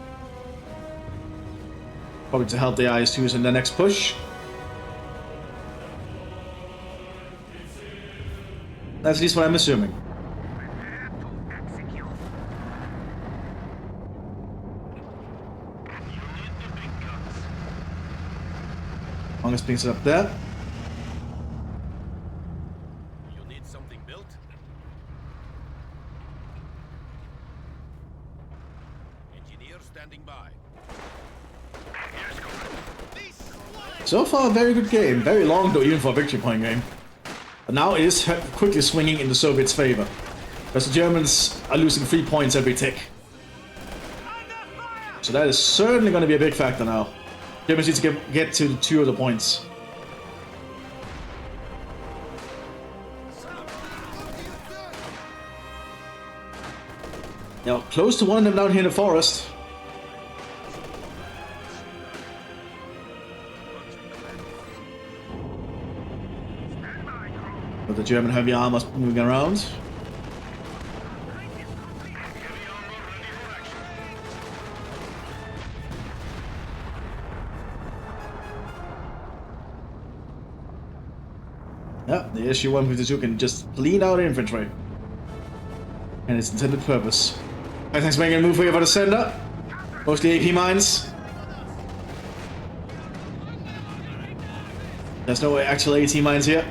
Probably to help the IS-2s in their next push. That's at least what I'm assuming. Longest being set up there. You need something built? Engineer standing by. Yes, Commander. So far, a very good game. Very long though, even for a victory point game. But now it is quickly swinging in the Soviets' favor. Because the Germans are losing 3 points every tick. So that is certainly going to be a big factor now. Germans need to get to 2 of the points. Now, close to one of them down here in the forest. With the German heavy armor moving around. Yeah, the SU-152 can just bleed out infantry. And its intended purpose. I think making a move here for the center. Mostly AP mines. There's no actual AT mines here.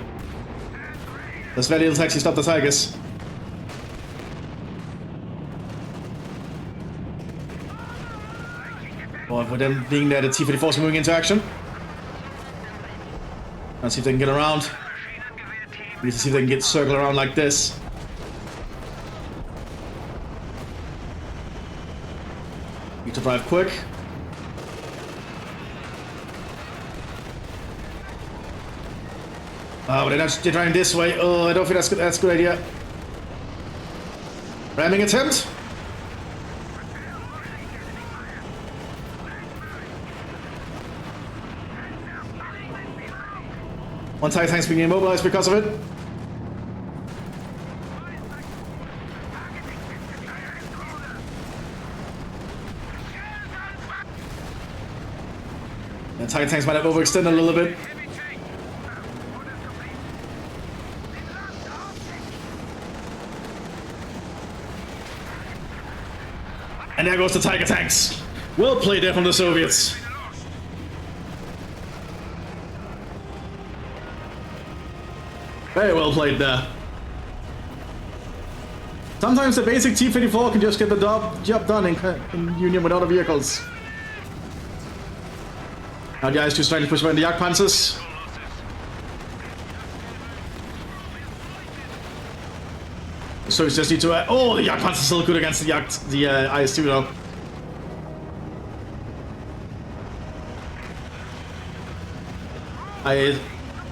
There's very little to actually stop the Tigers. Well, with them being there, the T-34 is moving into action. Let's see if they can get around. We need to see if they can get circle around like this. Need to drive quick. Oh, they're driving this way. Oh, I don't think that's a good idea. Ramming attempt. One Tiger tank's being immobilized because of it. The Tiger tanks might have overextended a little bit. And there goes the Tiger tanks. Well played there from the Soviets. Very well played there. Sometimes the basic T-34 can just get the job done in union with other vehicles. Now the IS-2 is trying to push around the Jagdpanzers. So it's just need to... oh, the Jagdpanzer is still good against the IS-2 though.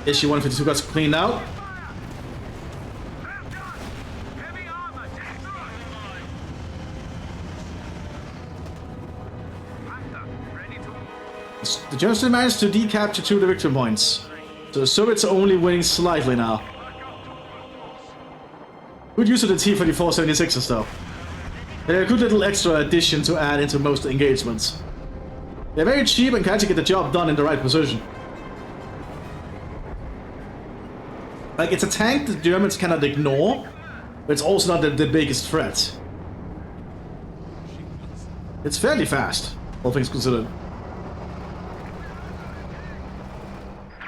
Issue 152 got cleaned out. The Germans still managed to decapture 2 of the victory points. So the Soviets are only winning slightly now. Good use of the T-34-76s though. They're a good little extra addition to add into most engagements. They're very cheap and can actually get the job done in the right position. Like, it's a tank the Germans cannot ignore, but it's also not the biggest threat. It's fairly fast, all things considered.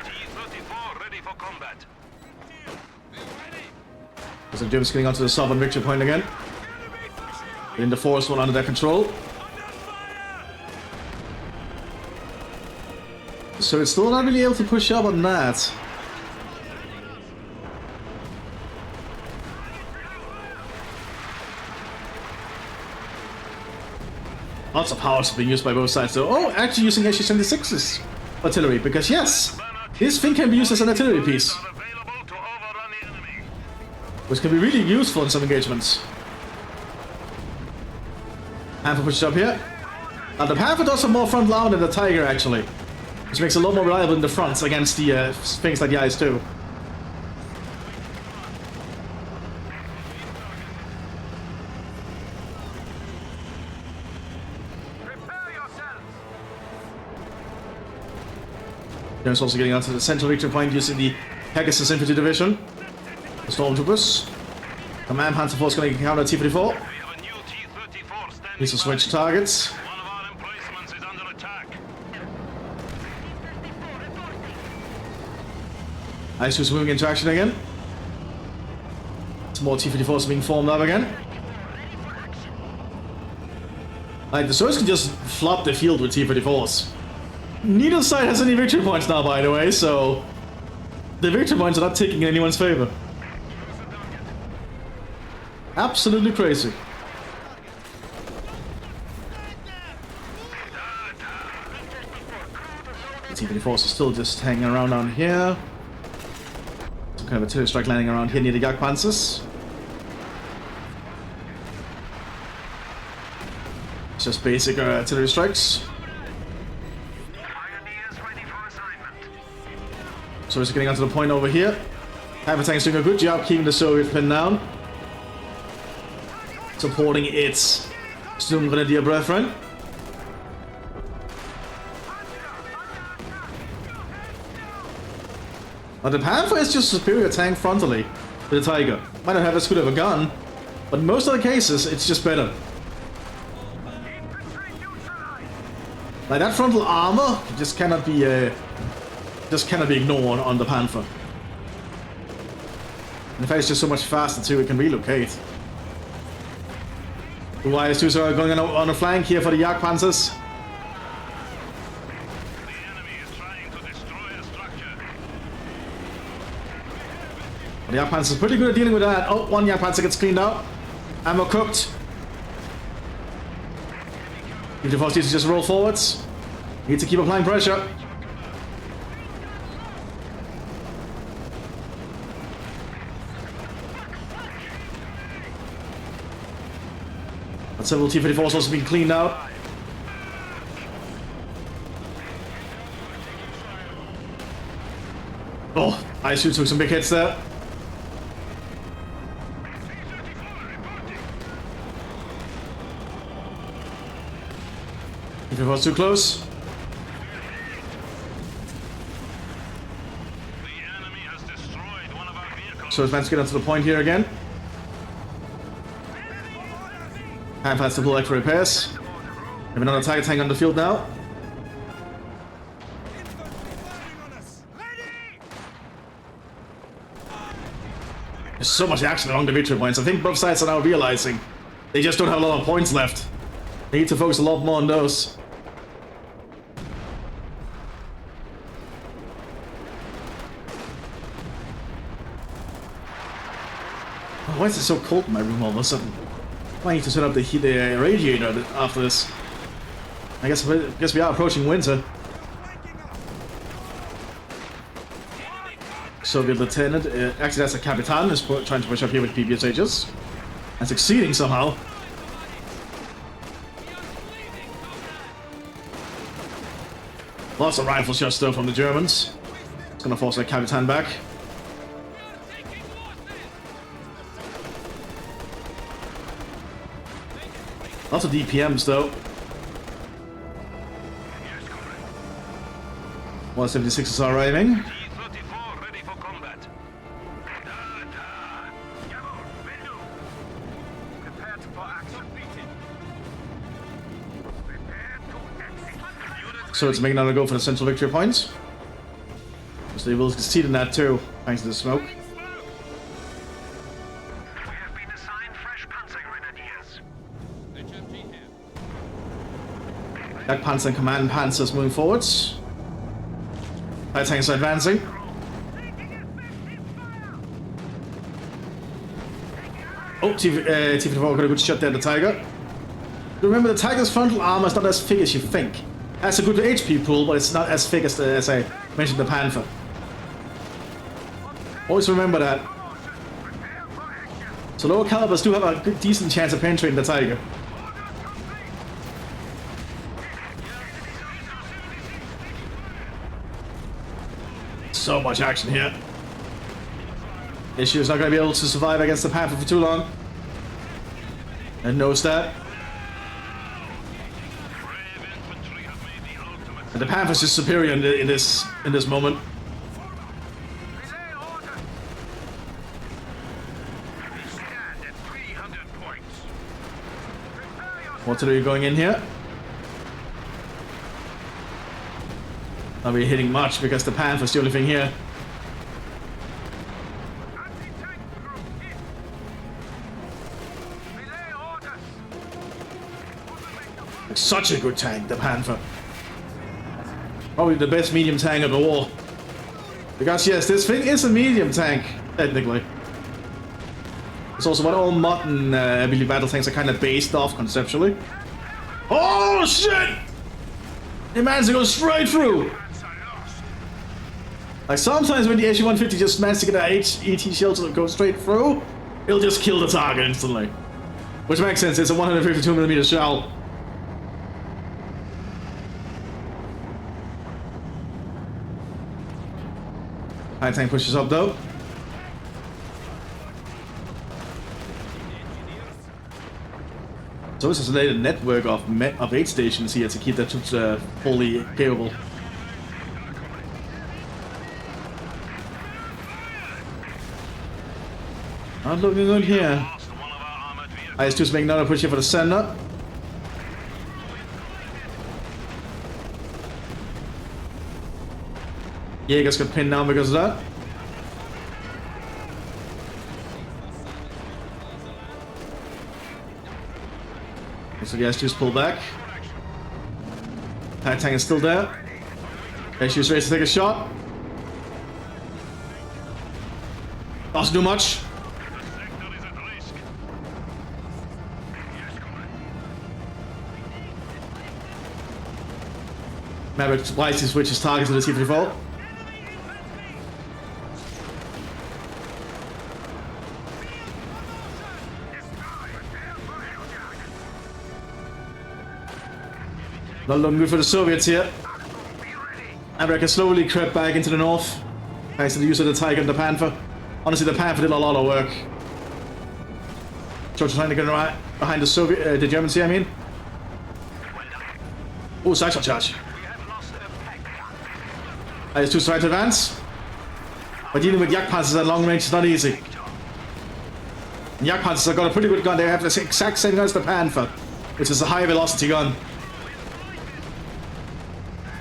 T-34 ready for combat. As the Germans getting onto the southern victory point again. Getting the forest one under their control. So it's still not really able to push up on that. Lots of powers being used by both sides though. Oh, actually using SU-76's artillery, because yes, this thing can be used as an artillery piece. Which can be really useful in some engagements. Panther pushes up here. Now the Panther does have more front armor than the Tiger actually. Which makes it a lot more reliable in the fronts against the things like the IS-2. There's also getting onto the central victory point using the Pegasus Infantry Division. The Stormtroopers. Command Panzer Force going to counter T-34. Needs to switch targets. IS-2's moving into action again. Some more T-34s being formed up again. Like, the Soviets can just flop the field with T-34s. Neither side has any victory points now, by the way, so the victory points are not ticking in anyone's favor. Absolutely crazy. The T-34s are still just hanging around down here. Some kind of artillery strike landing around here near the Jagdpanzers. Just basic artillery strikes. So it's getting onto the point over here. Panther Tank is doing a good job keeping the Soviet pin down. Supporting its Sturm Grenadier brethren. But the Panther is just a superior tank frontally to the Tiger. Might not have as good of a gun, but in most of the cases it's just better. Like that frontal armor just cannot be ignored on the Panther. In fact, it's just so much faster too, it can relocate. The IS-2s are going on a flank here for the Jagdpanzers. The enemy is trying to destroy a structure. The Jagdpanzer is pretty good at dealing with that. Oh, one Jagdpanzer gets cleaned out. Ammo cooked. If the force needs to just roll forwards. Need to keep applying pressure. Several T-34s also being cleaned out. Oh, IS-2 took some big hits there. T-34s too close. So it's managed to get onto the point here again. Panther has to pull extra repairs. We have another Tiger tank on the field now. There's so much action along the victory points. I think both sides are now realizing they just don't have a lot of points left. They need to focus a lot more on those. Why is it so cold in my room all of a sudden? I need to set up the radiator after this. I guess we are approaching winter. Soviet lieutenant, actually that's a Capitan, is trying to push up here with PPSHs. And succeeding somehow. Lots of rifle shots though from the Germans. It's gonna force that Capitan back. Lots of DPMs though. 176s are aiming. T-34 ready for combat. Prepared for action. Prepared to execute. So it's making another go for the central victory point. So they will succeed in that too, thanks to the smoke. We have been assigned fresh Panzer Grenadiers. Black Panzer and Command Panzers moving forwards. Light tanks are advancing. Oh, T-54 got a good shot there, the Tiger. Remember, the Tiger's frontal armor is not as thick as you think. It has a good HP pool, but it's not as thick as I mentioned the Panther. Always remember that. So lower calibers do have a good, decent chance of penetrating the Tiger. So much action here. Issue is not going to be able to survive against the Panther for too long. And knows that. And the Panther's just superior in this moment. Artillery going in here. Not really hitting much because the Panther's the only thing here. Such a good tank, the Panther. Probably the best medium tank of the war. Because yes, this thing is a medium tank, technically. It's also what all modern, I believe, battle tanks are kind of based off conceptually. Oh shit! It managed to go straight through! Like sometimes when the SU-150 just manages to get an HET shell to go straight through, it'll just kill the target instantly. Which makes sense, it's a 152mm shell. High tank pushes up though. So this is a network of 8 stations here to keep the troops fully capable. Not looking good here. IS-2's making another push here for the center. Jaegers got pinned down because of that. So the IS-2's pulled back. Tank is still there. IS-2's ready to take a shot. Doesn't do much. Maverick wisely switches targets to the T-34. Not looking good for the Soviets here. America slowly crept back into the north, thanks to the use of the Tiger and the Panther. Honestly, the Panther did a lot of work. George trying to get right behind the Germans here, I mean. Oh, satchel charge. IS-2's trying to advance. But dealing with Jagdpanzers at long range is not easy. And Jagdpanzers have got a pretty good gun. They have the exact same gun as the Panther, which is a high velocity gun.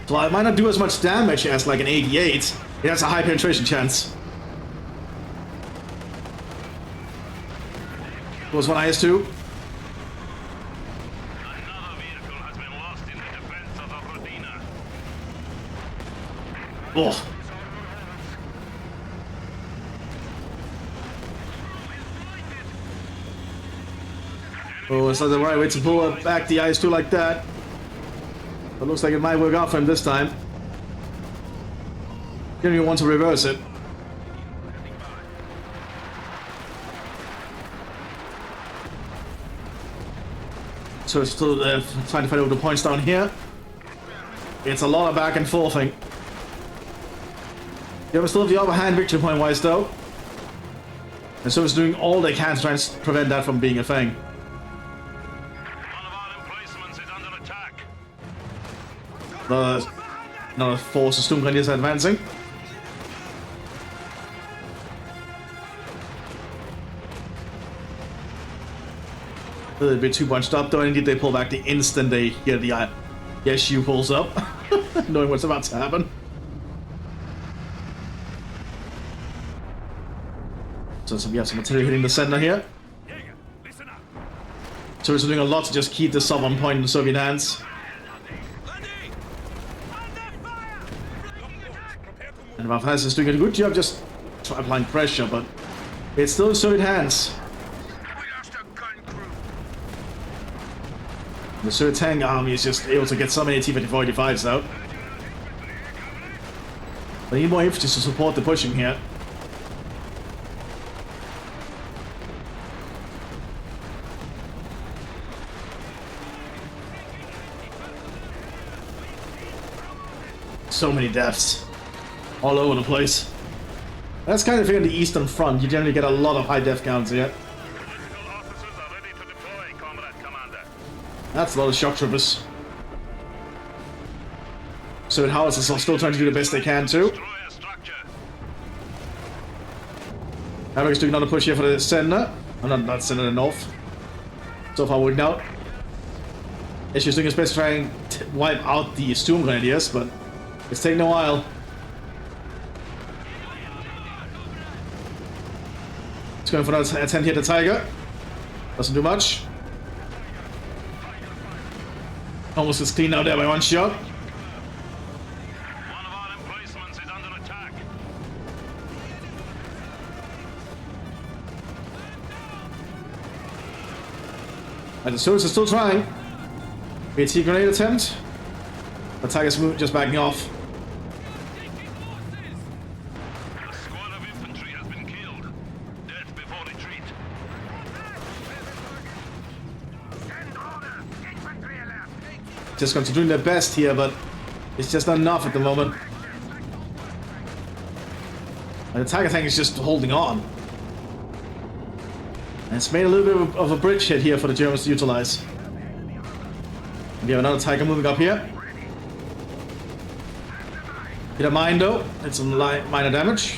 So it might not do as much damage as like an 88, it has a high penetration chance. Was one IS-2. Another vehicle has been lost in the defense of Rodina. Oh. Oh, it's not the right way to pull back the IS-2 like that. It looks like it might work out for him this time. Didn't even want to reverse it. So it's still trying to find out the points down here. It's a lot of back and forthing. You still have the upper hand victory point wise though. And so it's doing all they can to try and prevent that from being a thing. One of our emplacements is under attack. Another force of Storm Grenadiers advancing. A little bit too bunched up though, indeed they pull back the instant they hear the SU pulls up, knowing what's about to happen. So we have some artillery hitting the center here. So it's doing a lot to just keep the sub on point in the Soviet hands. And Mthis is doing a good job just applying pressure, but it's still in Soviet hands. The Soviet tank army is just able to get so many T-54-85s out. They need more infantry to support the pushing here. So many deaths. All over the place. That's kind of thing on the Eastern Front. You generally get a lot of high death counts here. That's a lot of shock troopers. So howitzers are still trying to do the best they can too. Havik's doing another push here for the center. Oh, not center, the north. So far working out. She's doing his best to try and wipe out the Storm Grenadiers, but it's taking a while. It's going for another attempt here at the Tiger. Doesn't do much. Almost gets cleaned out there by one shot. One of our emplacements is under attack. And the Soviets are still trying. BT grenade attempt. The Tiger's just backing off. A squad of infantry has been killed. Death before retreat. Just going to do their best here, but it's just not enough at the moment. And the Tiger tank is just holding on. And it's made a little bit of a bridge hit here for the Germans to utilize. We have another Tiger moving up here. Hit a mine though. Did some minor damage.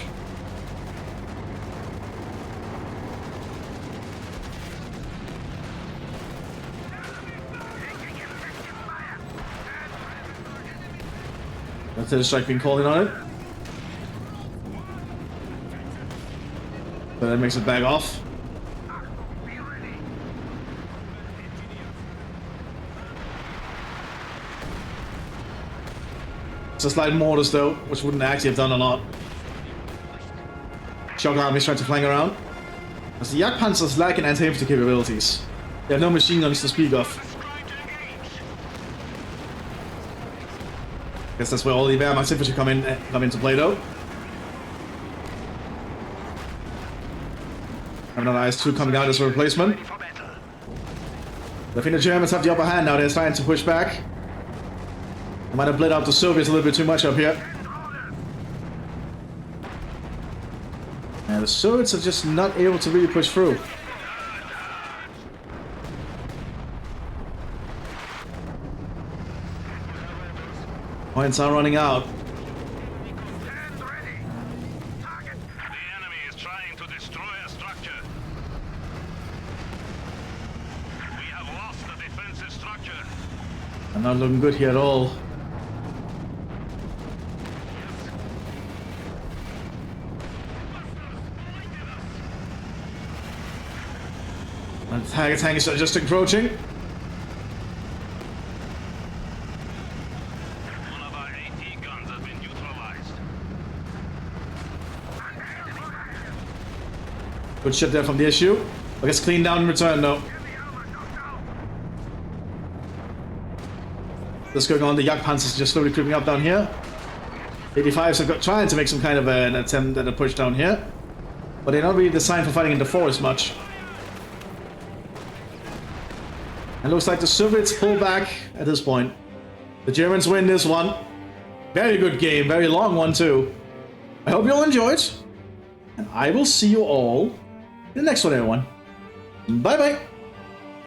That's the strike being called in on it. So that makes it back off. It's a slight mortars though, which wouldn't actually have done a lot. Shock armies trying to flank around. As the Jagdpanzers lack in anti-infantry capabilities. They have no machine guns to speak of. Guess that's where all the Wehrmacht infantry come into play though. Have another IS-2 coming out as a replacement. I think the Germans have the upper hand now. They're trying to push back. They might have bled out the Soviets a little bit too much up here. And the Soviets are just not able to really push through. Points are running out. The enemy is trying to destroy a structure. We have lost the defensive structure. I'm not looking good here at all. And the Tiger tank is just encroaching. One of our AT guns has been neutralized. Good shit there from the issue. But gets cleaned down in return though. This going on, the Jagdpanzers just slowly creeping up down here. 85s are trying to make some kind of an attempt at a push down here. But they're not really designed for fighting in the forest much. And looks like the Soviets pull back at this point. The Germans win this one. Very good game, very long one too. I hope you all enjoyed. And I will see you all in the next one, everyone. Bye bye.